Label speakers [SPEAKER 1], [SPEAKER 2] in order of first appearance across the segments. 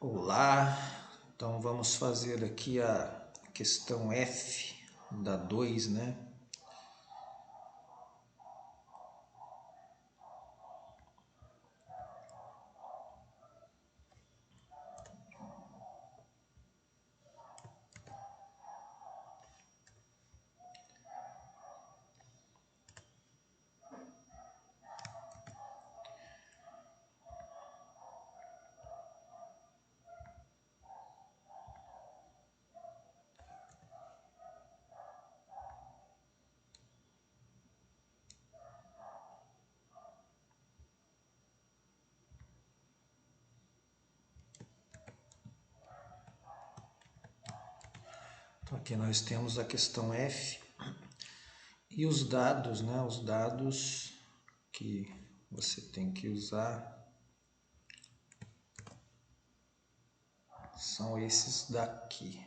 [SPEAKER 1] Olá, então vamos fazer aqui a questão F da 2, né? Então aqui nós temos a questão F e os dados, né? Os dados que você tem que usar são esses daqui.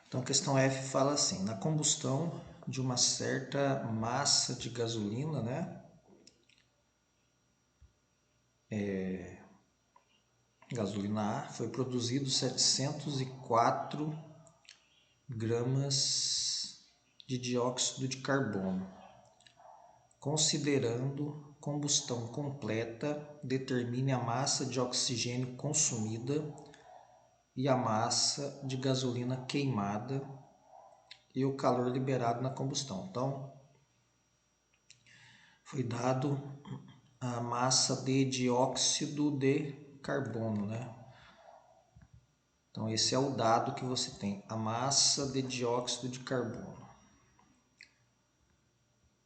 [SPEAKER 1] Então a questão F fala assim: na combustão de uma certa massa de gasolina, né? Gasolina A, foi produzido 704 gramas de dióxido de carbono. Considerando combustão completa, determine a massa de oxigênio consumida e a massa de gasolina queimada e o calor liberado na combustão. Então, foi dado a massa de dióxido de carbono, né? Então, esse é o dado que você tem, a massa de dióxido de carbono.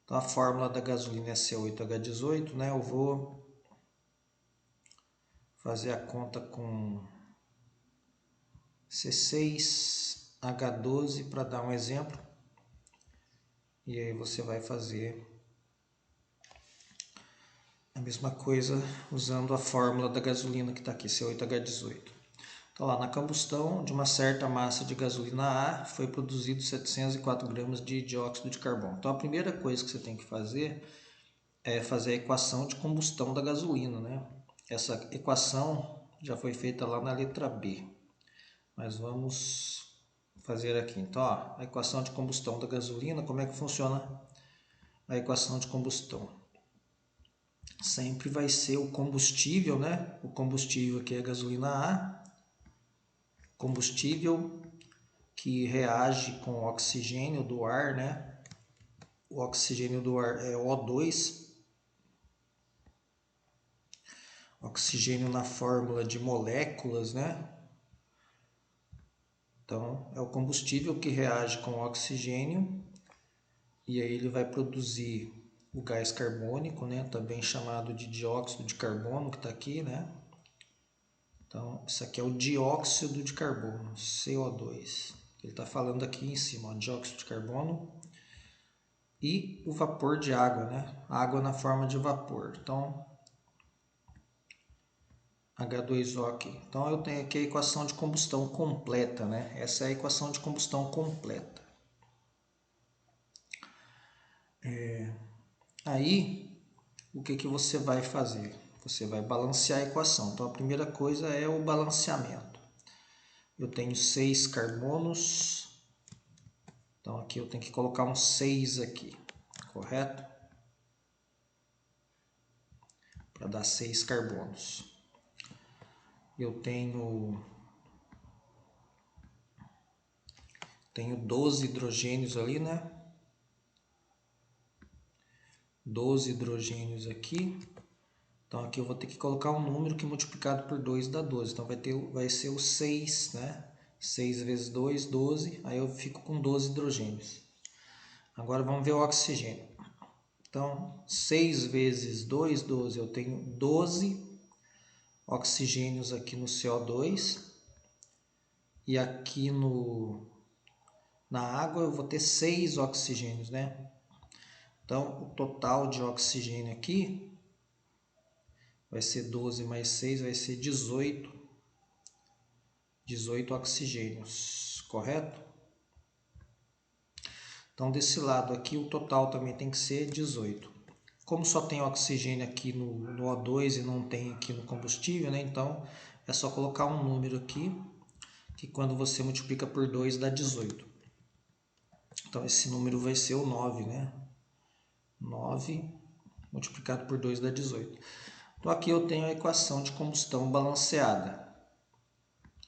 [SPEAKER 1] Então, a fórmula da gasolina é C8H18, né? Eu vou fazer a conta com C6H12 para dar um exemplo. E aí você vai fazer a mesma coisa usando a fórmula da gasolina que está aqui, C8H18. Então lá na combustão de uma certa massa de gasolina A foi produzido 704 gramas de dióxido de carbono. Então a primeira coisa que você tem que fazer é fazer a equação de combustão da gasolina, né? Essa equação já foi feita lá na letra B, mas vamos fazer aqui. Então, ó, a equação de combustão da gasolina, como é que funciona a equação de combustão? Sempre vai ser o combustível, né? O combustível aqui é a gasolina A, combustível que reage com o oxigênio do ar, né? O oxigênio do ar é O2, oxigênio na fórmula de moléculas, né? Então, é o combustível que reage com o oxigênio e aí ele vai produzir o gás carbônico, né? Também chamado de dióxido de carbono, que está aqui, né? Então, isso aqui é o dióxido de carbono, CO2. Ele está falando aqui em cima, ó, dióxido de carbono e o vapor de água, né? Água na forma de vapor. Então, H2O aqui. Então, eu tenho aqui a equação de combustão completa, né? Essa é a equação de combustão completa. Aí, o que você vai fazer? Você vai balancear a equação. Então, a primeira coisa é o balanceamento. Eu tenho 6 carbonos. Então, aqui eu tenho que colocar um 6 aqui, correto? Para dar 6 carbonos. Eu tenho 12 hidrogênios ali, né? 12 hidrogênios aqui. Então, aqui eu vou ter que colocar um número que multiplicado por 2 dá 12. Então, vai ser o 6, né? 6 vezes 2, 12. Aí eu fico com 12 hidrogênios. Agora, vamos ver o oxigênio. Então, 6 vezes 2, 12. Eu tenho 12 oxigênios aqui no CO2. E aqui na água eu vou ter 6 oxigênios, né? Então, o total de oxigênio aqui vai ser 12 mais 6, vai ser 18 oxigênios, correto? Então, desse lado aqui, o total também tem que ser 18. Como só tem oxigênio aqui no O2 e não tem aqui no combustível, né? Então, é só colocar um número aqui, que quando você multiplica por 2 dá 18. Então, esse número vai ser o 9, né? 9 multiplicado por 2 dá 18. Então, aqui eu tenho a equação de combustão balanceada,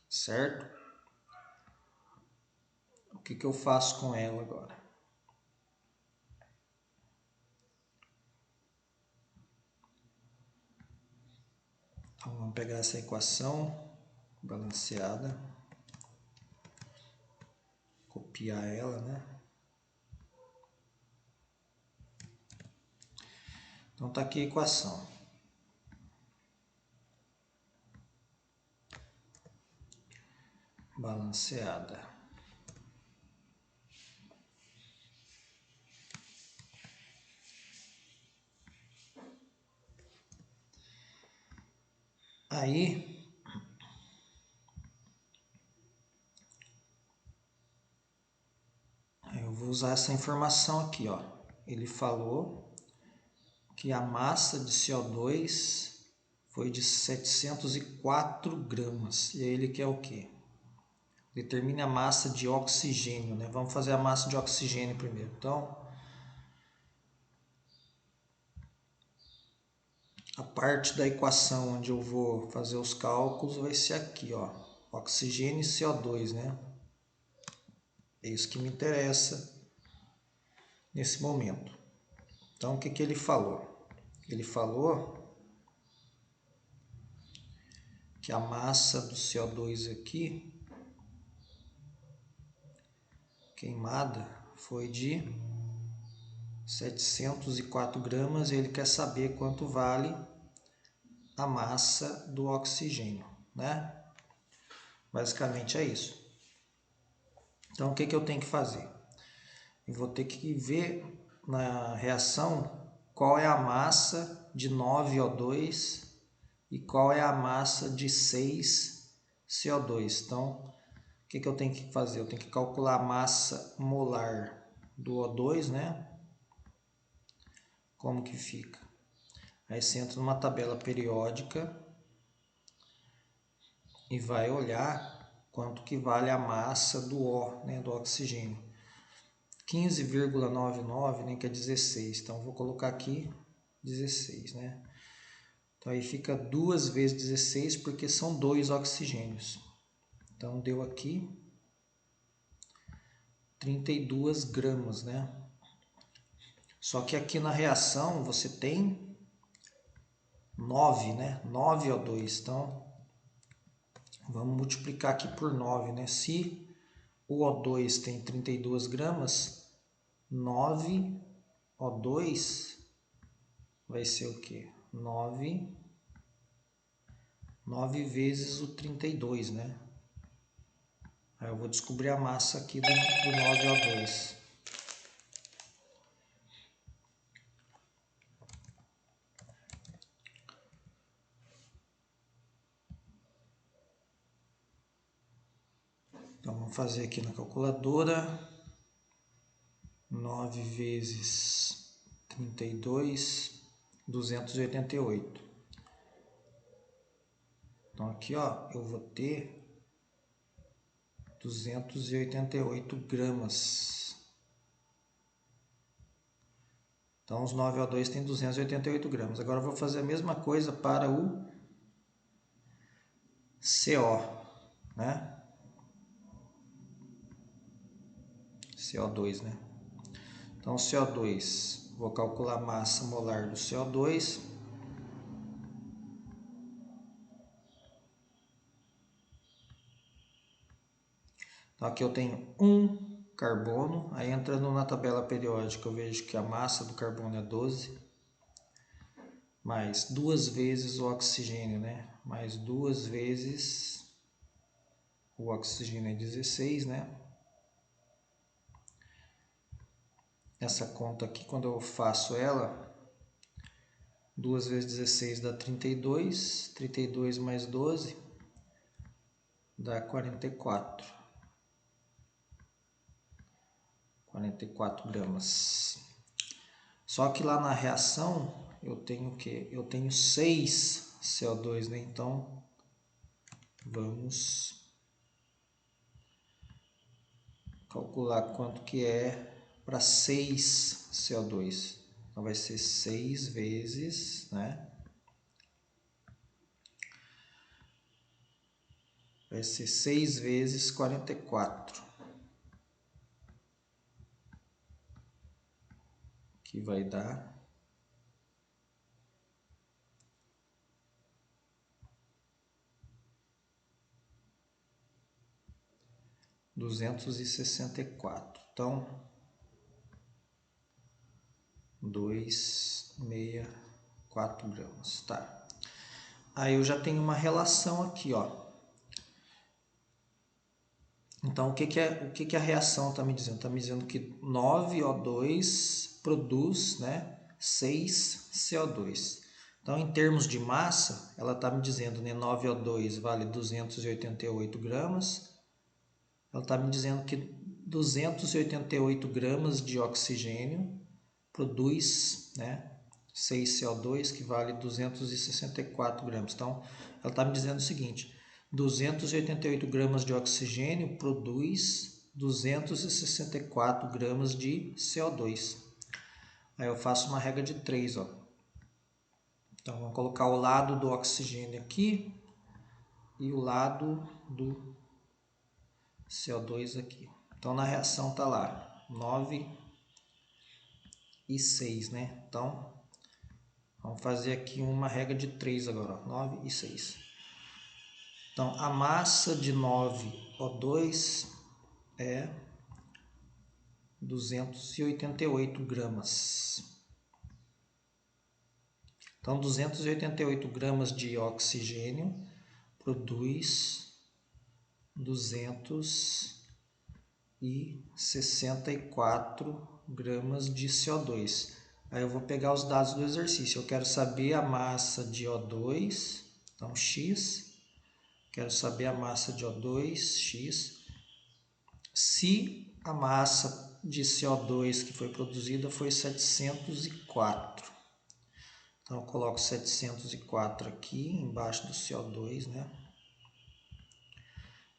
[SPEAKER 1] certo? O que eu faço com ela agora? Então, vamos pegar essa equação balanceada, copiar ela, né? Então, tá aqui a equação. Balanceada. Aí, eu vou usar essa informação aqui, ó. Ele falou que a massa de CO2 foi de 704 gramas. E aí ele quer o quê? Determine a massa de oxigênio, né? Vamos fazer a massa de oxigênio primeiro. Então, a parte da equação onde eu vou fazer os cálculos vai ser aqui, ó. Oxigênio e CO2, né? É isso que me interessa nesse momento. Então, o que ele falou? Ele falou que a massa do CO2 aqui, queimada, foi de 704 gramas e ele quer saber quanto vale a massa do oxigênio, né? Basicamente é isso. Então, o que eu tenho que fazer? Eu vou ter que ver na reação qual é a massa de 9O2 e qual é a massa de 6CO2. Então, o que eu tenho que fazer? Eu tenho que calcular a massa molar do O2, né? Como que fica? Aí você entra numa tabela periódica e vai olhar quanto que vale a massa do O, né, do oxigênio. 15,99, né, que é 16. Então, vou colocar aqui 16, né? Então, aí fica 2 vezes 16, porque são 2 oxigênios. Então, deu aqui 32 gramas, né? Só que aqui na reação você tem 9, né? 9O2. Então, vamos multiplicar aqui por 9, né? Se o O2 tem 32 gramas, 9O2 vai ser o quê? 9 vezes o 32, né? Aí eu vou descobrir a massa aqui do 9O2. Então, vamos fazer aqui na calculadora. 9 vezes 32, 288. Então, aqui, ó, eu vou ter 288 gramas. Então, os 9O2 tem 288 gramas. Agora, eu vou fazer a mesma coisa para o CO, né? CO2, né? Então, CO2, vou calcular a massa molar do CO2. Então, aqui eu tenho 1 carbono. Aí, entrando na tabela periódica, eu vejo que a massa do carbono é 12. Mais 2 vezes o oxigênio, né? Mais 2 vezes o oxigênio é 16, né? Essa conta aqui, quando eu faço ela, 2 vezes 16 dá 32, 32 mais 12 dá 44. 44 gramas. Só que lá na reação eu tenho o quê? Eu tenho 6 CO2, né? Então vamos calcular quanto que é para 6 CO2. Então vai ser 6 vezes, né? Vai ser 6 vezes 44. Que vai dar 264. Então, 264 gramas, tá? Aí eu já tenho uma relação aqui, ó. Então, o que a reação está me dizendo? Está me dizendo que 9O2 produz, né, 6 CO2. Então, em termos de massa, ela está me dizendo, né, 9O2 vale 288 gramas. Ela está me dizendo que 288 gramas de oxigênio produz, né, 6 CO2, que vale 264 gramas. Então, ela está me dizendo o seguinte: 288 gramas de oxigênio produz 264 gramas de CO2. Aí eu faço uma regra de 3, ó. Então, vamos colocar o lado do oxigênio aqui e o lado do CO2 aqui. Então, na reação tá lá, 9 e 6, né? Então, vamos fazer aqui uma regra de 3 agora, ó, 9 e 6. Então, a massa de 9O2 é 288 gramas. Então, 288 gramas de oxigênio produz 264 gramas de CO2. Aí eu vou pegar os dados do exercício. Eu quero saber a massa de O2, então X. Quero saber a massa de O2, X. Se a massa de CO2 que foi produzida foi 704. Então eu coloco 704 aqui embaixo do CO2, né?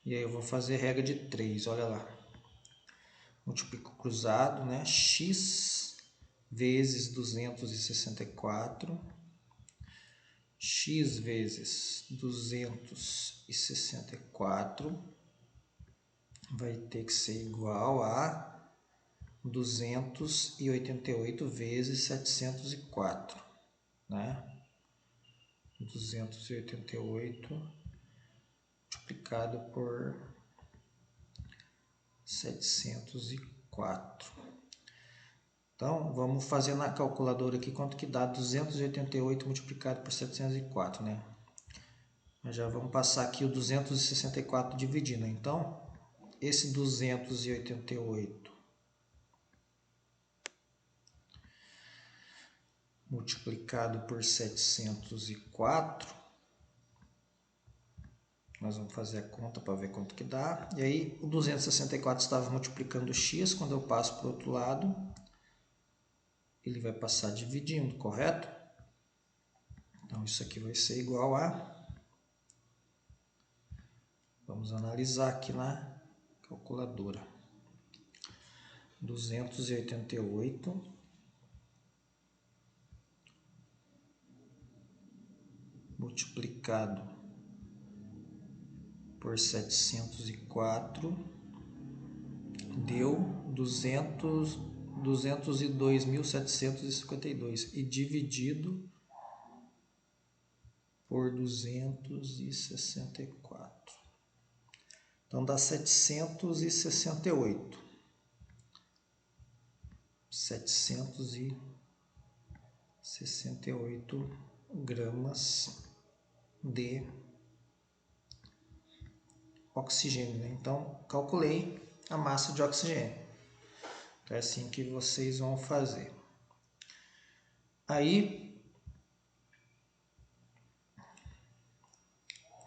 [SPEAKER 1] E aí eu vou fazer regra de 3, olha lá. Multiplico cruzado, né? X vezes 264. X vezes 264 vai ter que ser igual a 288 vezes 704, né? 288 multiplicado por 704. Então, vamos fazer na calculadora aqui quanto que dá 288 multiplicado por 704, né? Mas já vamos passar aqui o 264 dividindo. Então, esse 288 multiplicado por 704, nós vamos fazer a conta para ver quanto que dá. E aí, o 264 estava multiplicando x, quando eu passo para o outro lado, ele vai passar dividindo, correto? Então, isso aqui vai ser igual a... Vamos analisar aqui na calculadora. 288 multiplicado por 704 deu 202.752 e dividido por 264. Então dá 768. 768 gramas de oxigênio, né? Então, calculei a massa de oxigênio. Então, é assim que vocês vão fazer. Aí,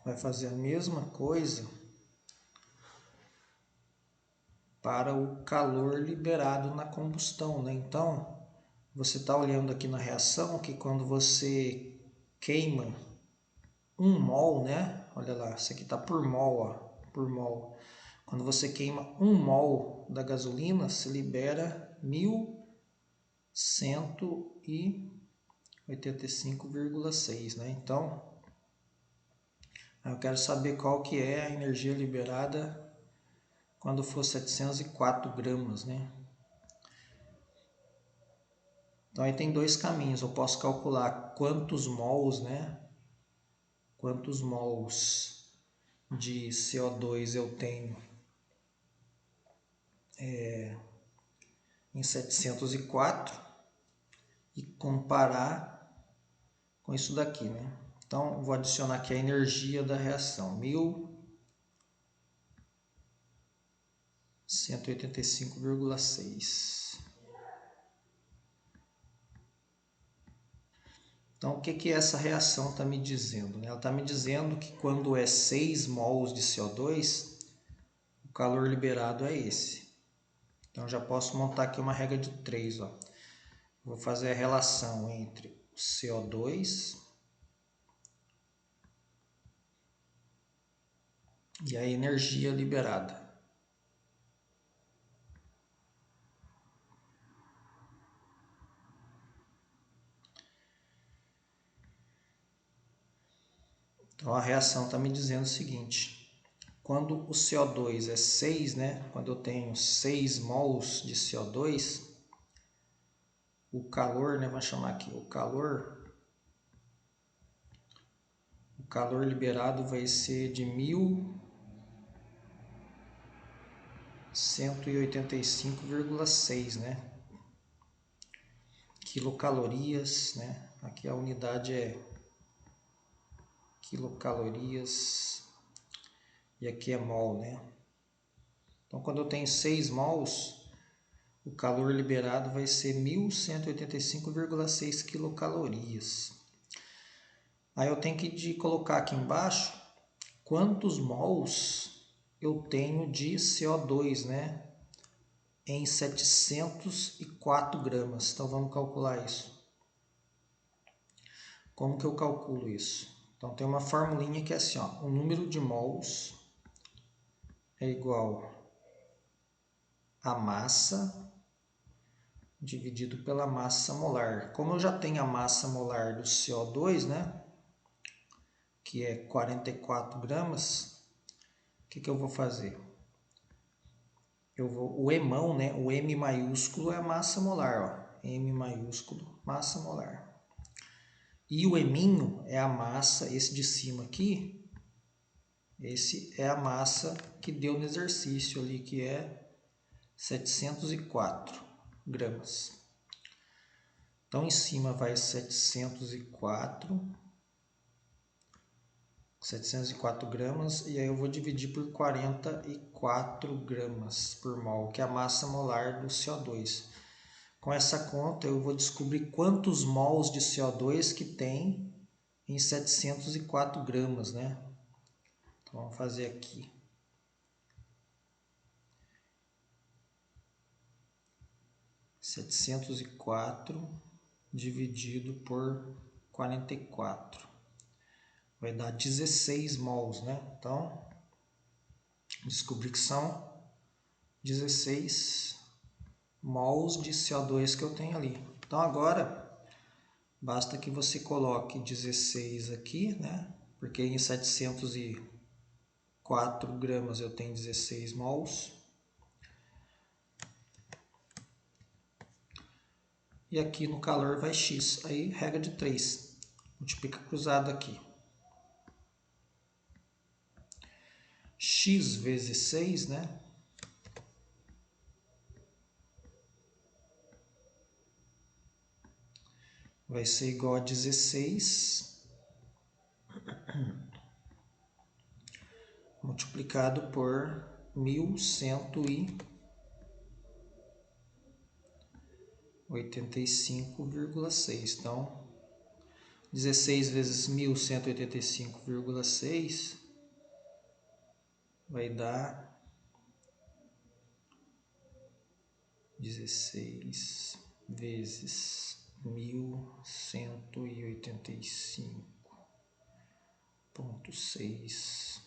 [SPEAKER 1] vai fazer a mesma coisa para o calor liberado na combustão, né? Então, você está olhando aqui na reação que quando você queima 1 mol, né? Olha lá, isso aqui está por mol, ó, por mol. Quando você queima 1 mol da gasolina, se libera 1.185,6, né? Então, eu quero saber qual que é a energia liberada quando for 704 gramas, né? Então, aí tem dois caminhos. Eu posso calcular quantos mols, né? Quantos mols de CO2 eu tenho em 704 e comparar com isso daqui, né? Então, vou adicionar aqui a energia da reação, 1.185,6. Então, o que essa reação está me dizendo? Ela está me dizendo que quando é 6 mols de CO2, o calor liberado é esse. Então, já posso montar aqui uma regra de 3. Ó. Vou fazer a relação entre o CO2 e a energia liberada. Então, a reação está me dizendo o seguinte. Quando o CO2 é 6, né? Quando eu tenho 6 mols de CO2, o calor, né? Vamos chamar aqui, o calor liberado vai ser de 1.185,6, né? Quilocalorias, né? Aqui a unidade é quilocalorias e aqui é mol, né? Então, quando eu tenho 6 mols, o calor liberado vai ser 1.185,6 quilocalorias. Aí eu tenho que colocar aqui embaixo quantos mols eu tenho de CO2, né? Em 704 gramas. Então, vamos calcular isso. Como que eu calculo isso? Então, tem uma formulinha que é assim, ó, o número de mols é igual a massa dividido pela massa molar. Como eu já tenho a massa molar do CO2, né, que é 44 gramas, o que eu vou fazer? O emão, né, o M maiúsculo é a massa molar, ó, M maiúsculo, massa molar. E o eminho é a massa, esse de cima aqui, esse é a massa que deu no exercício ali, que é 704 gramas. Então, em cima vai 704 gramas, e aí eu vou dividir por 44 gramas por mol, que é a massa molar do CO2. Com essa conta, eu vou descobrir quantos mols de CO2 que tem em 704 gramas, né? Então, vamos fazer aqui. 704 dividido por 44. Vai dar 16 mols, né? Então, descobri que são 16 mols de CO2 que eu tenho ali. Então, agora, basta que você coloque 16 aqui, né? Porque em 704 gramas eu tenho 16 mols. E aqui no calor vai X. Aí, regra de 3. Multiplica cruzado aqui. X vezes 6, né? Vai ser igual a 16 multiplicado por 1.185,6. Então, 16 vezes 1.185,6 vai dar 16 vezes 1185,6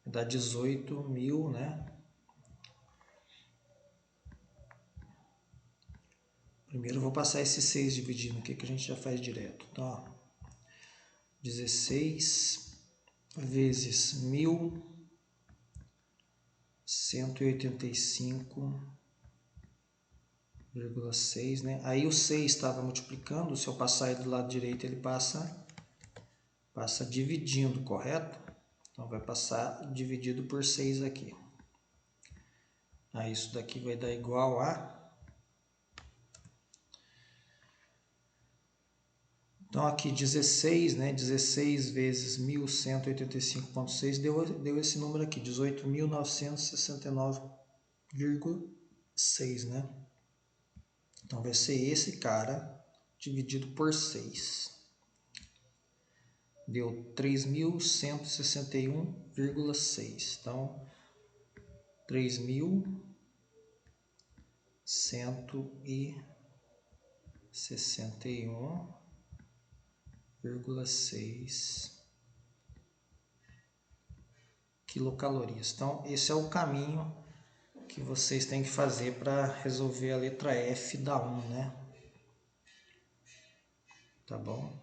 [SPEAKER 1] vai dar 18.000, né? Primeiro eu vou passar esse 6 dividindo aqui, que a gente já faz direto. Então, ó, 16 vezes 1185,6, né? Aí o 6 estava multiplicando, se eu passar ele do lado direito, ele passa dividindo, correto? Então vai passar dividido por 6 aqui. Aí isso daqui vai dar igual a... Então aqui 16, né? 16 vezes 1185,6 deu esse número aqui, 18.969,6, né? Então vai ser esse cara dividido por 6. Deu 3.161,6. Então 3.161,6 quilocalorias. Então esse é o caminho que vocês têm que fazer para resolver a letra F da 1, né? Tá bom?